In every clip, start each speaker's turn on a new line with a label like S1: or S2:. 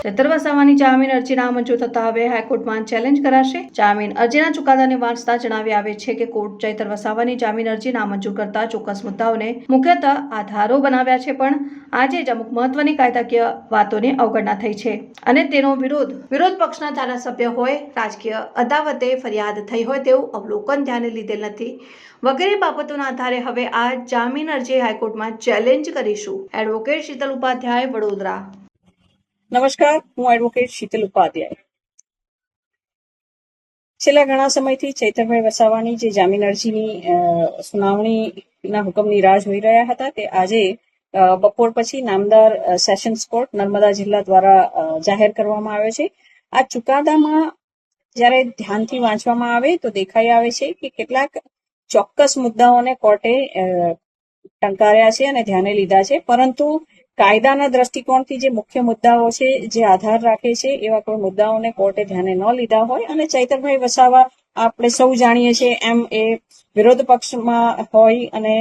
S1: ચૈતર વસાવાની જામીન અરજી નામંજૂર થતા હવે હાઈકોર્ટમાં ચેલેન્જ કરાશે। જામીન અરજીના ચુકાદાને વાંચતા જણાવી આવે છે કે કોર્ટ ચૈતર વસાવાની જામીન અરજી નામંજૂર કરતા ચોક્કસ મુદ્દાઓને મુખ્યતઃ આધારો બનાવ્યા છે, પણ આજે જ અમુક મહત્વની કાયદાકીય વાતોની અવગણના થઈ છે અને તેનો વિરોધ પક્ષના ધારાસભ્ય હોય, રાજકીય અદાવતે ફરિયાદ થઈ હોય તેવું અવલોકન ધ્યાને લીધેલ નથી વગેરે બાબતોના આધારે હવે આ જામીન અરજી હાઈકોર્ટમાં ચેલેન્જ કરીશું। એડવોકેટ શીતલ ઉપાધ્યાય, વડોદરા।
S2: નમસ્કાર, હું એડવોકેટ શીતલ ઉપાધ્યાય। છેલ્લા ઘણા સમયથી ચૈતરભાઈ વસાવાની જે જામીન અરજીની સુનાવણીના હુકમની રાહ જોઈ રહ્યા હતા, તે આજે બપોર પછી નામદાર સેશન્સ કોર્ટ નર્મદા જિલ્લા દ્વારા જાહેર કરવામાં આવ્યો છે। આ ચુકાદામાં જ્યારે ધ્યાનથી વાંચવામાં આવે તો દેખાઈ આવે છે કે કેટલાક ચોક્કસ મુદ્દાઓને કોર્ટે ટંકાર્યા છે અને ધ્યાને લીધા છે, પરંતુ કાયદાના દ્રષ્ટિકોણથી જે મુખ્ય મુદ્દાઓ છે, જે આધાર રાખે છે, એવા કોઈ મુદ્દાઓને કોર્ટે ધ્યાને ન લીધા હોય અને ચૈતરભાઈ વસાવા આપણે સૌ જાણીએ છીએ એમ એ વિરોધ પક્ષમાં હોય અને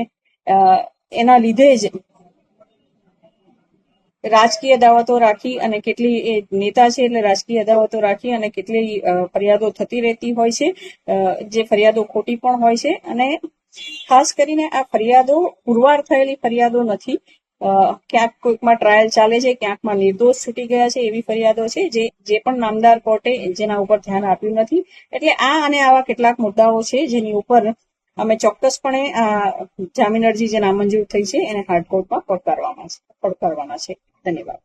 S2: એના લીધે જ રાજકીય અદાવતો રાખી અને કેટલી એ નેતા છે એટલે રાજકીય અદાવતો રાખી અને કેટલી ફરિયાદો થતી રહેતી હોય છે, જે ફરિયાદો ખોટી પણ હોય છે અને ખાસ કરીને આ ફરિયાદો પુરવાર થયેલી ફરિયાદો નથી। ક્યાંક કોઈકમાં ટ્રાયલ ચાલે છે, ક્યાંકમાં નિર્દોષ છૂટી ગયા છે, એવી ફરિયાદો છે જે પણ નામદાર કોર્ટે જેના ઉપર ધ્યાન આપ્યું નથી। એટલે આ અને આવા કેટલાક મુદ્દાઓ છે જેની ઉપર અમે ચોક્કસપણે આ જામીન અરજી જે નામંજૂર થઈ છે એને હાઈકોર્ટમાં પડકારવાના છે। ધન્યવાદ।